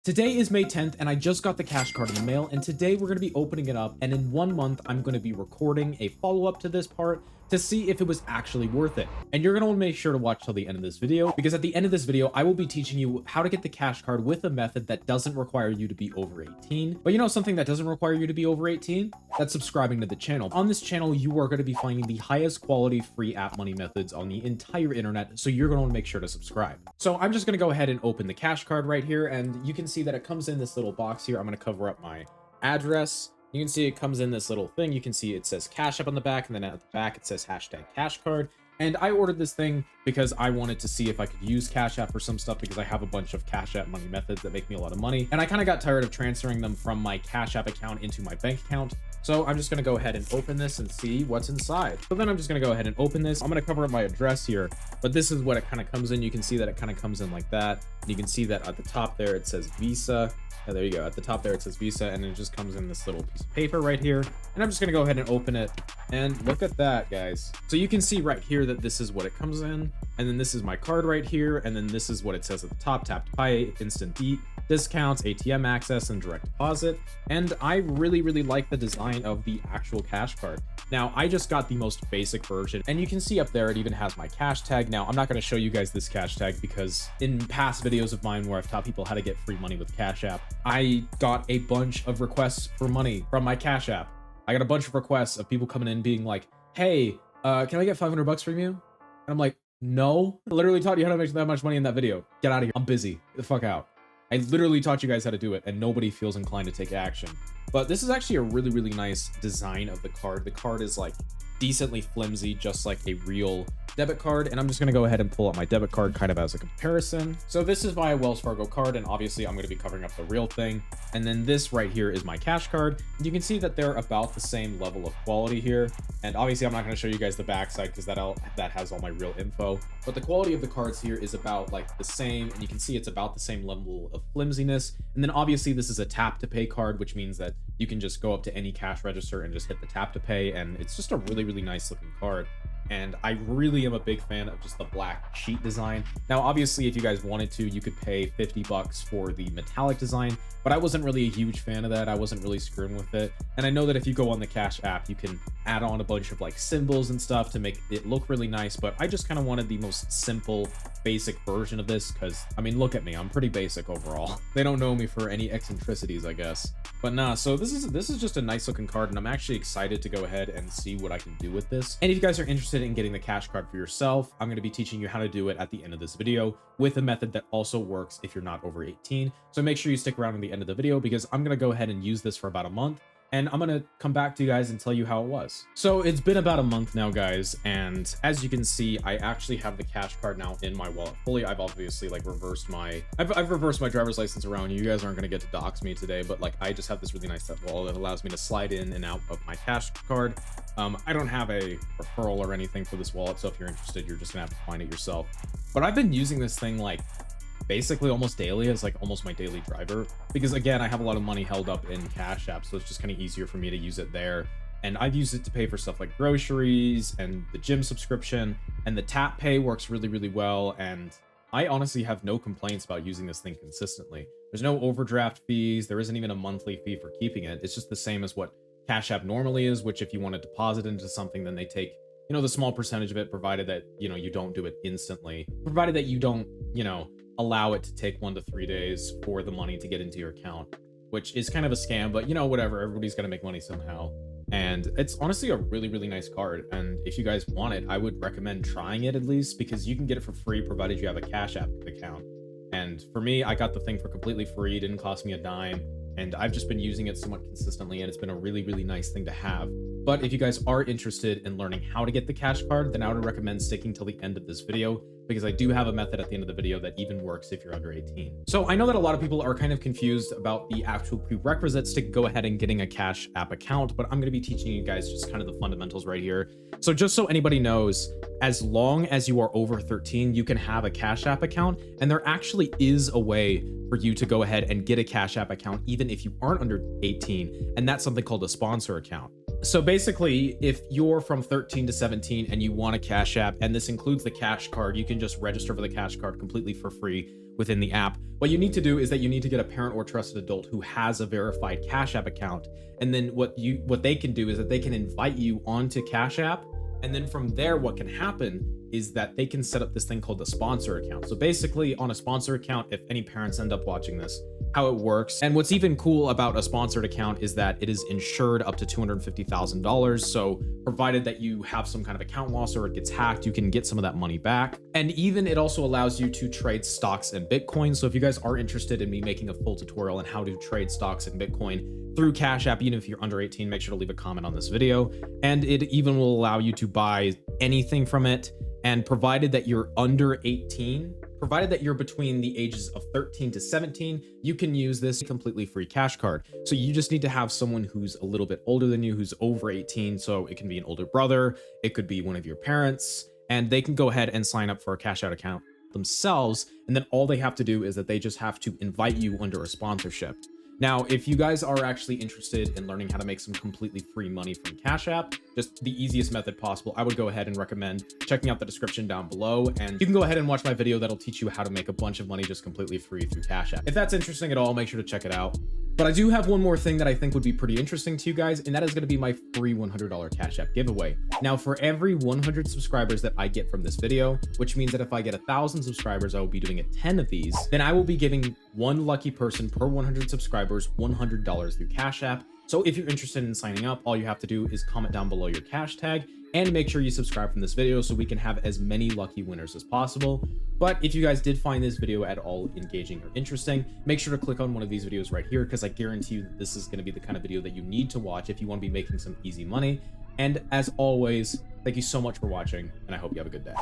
Today is May 10th and I just got the cash card in the mail, and today we're going to be opening it up, and in 1 month I'm going to be recording a follow-up to this part to see if it was actually worth it. And you're going to want to make sure to watch till the end of this video, because at the end of this video I will be teaching you how to get the cash card with a method that doesn't require you to be over 18. But you know something that doesn't require you to be over 18? That's subscribing to the channel. On this channel you are going to be finding the highest quality free app money methods on the entire internet, so you're going to want to make sure to subscribe. So I'm just going to go ahead and open the cash card right here, and you can see that it comes in this little box here. I'm going to cover up my address. You can see it comes in this little thing. You can see it says Cash App on the back, and then at the back it says hashtag cash card. And I ordered this thing because I wanted to see if I could use Cash App for some stuff, because I have a bunch of Cash App money methods that make me a lot of money. And I kind of got tired of transferring them from my Cash App account into my bank account. So I'm just going to go ahead and open this and see what's inside. So then I'm just going to go ahead and open this. I'm going to cover up my address here, but this is what it kind of comes in. You can see that it kind of comes in like that. You can see that at the top there, it says Visa. Oh, there you go. At the top there, it says Visa, and it just comes in this little piece of paper right here. And I'm just going to go ahead and open it. And look at that, guys. So you can see right here that this is what it comes in. And then this is my card right here. And then this is what it says at the top: tap to pay, instant discounts, ATM access, and direct deposit. And I really like the design of the actual cash card. Now, I just got the most basic version, and you can see up there it even has my cash tag. Now, I'm not going to show you guys this cash tag because in past videos of mine where I've taught people how to get free money with Cash App, I got a bunch of requests for money from my Cash App. I got a bunch of requests of people coming in being like, hey, can I get 500 bucks from you? And I'm like, no. I literally taught you how to make that much money in that video. Get out of here. I'm busy. Get the fuck out. I literally taught you guys how to do it, and nobody feels inclined to take action. But this is actually a really nice design of the card. The card is like decently flimsy, just like a real debit card. And I'm just going to go ahead and pull up my debit card kind of as a comparison. So this is my Wells Fargo card, and obviously I'm going to be covering up the real thing. And then this right here is my cash card. And you can see that they're about the same level of quality here. And obviously I'm not going to show you guys the backside because that has all my real info. But the quality of the cards here is about like the same, and you can see it's about the same level of flimsiness. And then obviously this is a tap to pay card, which means that you can just go up to any cash register and just hit the tap to pay, and it's just a really nice looking card. And I really am a big fan of just the black sheet design. Now, obviously, if you guys wanted to, you could pay 50 bucks for the metallic design, but I wasn't really a huge fan of that. I wasn't really screwing with it. And I know that if you go on the Cash App, you can add on a bunch of like symbols and stuff to make it look really nice, but I just kind of wanted the most simple, basic version of this because, I mean, look at me. I'm pretty basic overall. They don't know me for any eccentricities, I guess. But nah, so this is just a nice looking card, and I'm actually excited to go ahead and see what I can do with this. And if you guys are interested in getting the cash card for yourself, I'm going to be teaching you how to do it at the end of this video with a method that also works if you're not over 18. So make sure you stick around to the end of the video, because I'm going to go ahead and use this for about a month, and I'm going to come back to you guys and tell you how it was. So it's been about a month now, guys, and as you can see, I actually have the cash card now in my wallet fully. I've obviously like reversed my driver's license around. You guys aren't going to get to dox me today, but like I just have this really nice wallet that allows me to slide in and out of my cash card. I don't have a referral or anything for this wallet, so if you're interested, you're just gonna have to find it yourself. But I've been using this thing like basically almost daily as like almost my daily driver, because again, I have a lot of money held up in Cash App, so it's just kind of easier for me to use it there. And I've used it to pay for stuff like groceries and the gym subscription, and the tap pay works really well. And I honestly have no complaints about using this thing consistently. There's no overdraft fees. There isn't even a monthly fee for keeping it. It's just the same as what Cash App normally is, which if you want to deposit into something, then they take, you know, the small percentage of it, provided that, you know, you don't do it instantly, provided that you don't, you know, allow it to take 1 to 3 days for the money to get into your account, which is kind of a scam, but you know, whatever, everybody's got to make money somehow. And it's honestly a really nice card, and if you guys want it, I would recommend trying it at least, because you can get it for free provided you have a Cash App account. And for me, I got the thing for completely free. It didn't cost me a dime, and I've just been using it somewhat consistently, and it's been a really nice thing to have. But if you guys are interested in learning how to get the cash card, then I would recommend sticking till the end of this video, because I do have a method at the end of the video that even works if you're under 18. So I know that a lot of people are kind of confused about the actual prerequisites to go ahead and getting a Cash App account, but I'm going to be teaching you guys just kind of the fundamentals right here. So just so anybody knows, as long as you are over 13, you can have a Cash App account, and there actually is a way for you to go ahead and get a Cash App account even if you aren't under 18, and that's something called a sponsor account. So basically, if you're from 13 to 17 and you want a Cash App, and this includes the cash card, you can just register for the cash card completely for free within the app. What you need to do is that you need to get a parent or trusted adult who has a verified Cash App account. And then what they can do is that they can invite you onto Cash App. And then from there, what can happen is that they can set up this thing called a sponsor account. So basically on a sponsor account, if any parents end up watching this, how it works. And what's even cool about a sponsored account is that it is insured up to $250,000. So provided that you have some kind of account loss or it gets hacked, you can get some of that money back. And even it also allows you to trade stocks and Bitcoin. So if you guys are interested in me making a full tutorial on how to trade stocks and Bitcoin through Cash App, even if you're under 18, make sure to leave a comment on this video. And it even will allow you to buy anything from it. And provided that you're under 18, provided that you're between the ages of 13 to 17, you can use this completely free cash card. So you just need to have someone who's a little bit older than you, who's over 18. So it can be an older brother, it could be one of your parents, and they can go ahead and sign up for a cash out account themselves. And then all they have to do is that they just have to invite you under a sponsorship. Now, if you guys are actually interested in learning how to make some completely free money from Cash App, just the easiest method possible, I would go ahead and recommend checking out the description down below. And you can go ahead and watch my video that'll teach you how to make a bunch of money just completely free through Cash App. If that's interesting at all, make sure to check it out. But I do have one more thing that I think would be pretty interesting to you guys, and that is going to be my free $100 Cash App giveaway. Now, for every 100 subscribers that I get from this video, which means that if I get 1,000 subscribers, I will be doing 10 of these, then I will be giving one lucky person per 100 subscribers $100 through Cash App. So if you're interested in signing up, all you have to do is comment down below your cash tag and make sure you subscribe from this video so we can have as many lucky winners as possible. But if you guys did find this video at all engaging or interesting, make sure to click on one of these videos right here, because I guarantee you that this is going to be the kind of video that you need to watch if you want to be making some easy money. And as always, thank you so much for watching, and I hope you have a good day.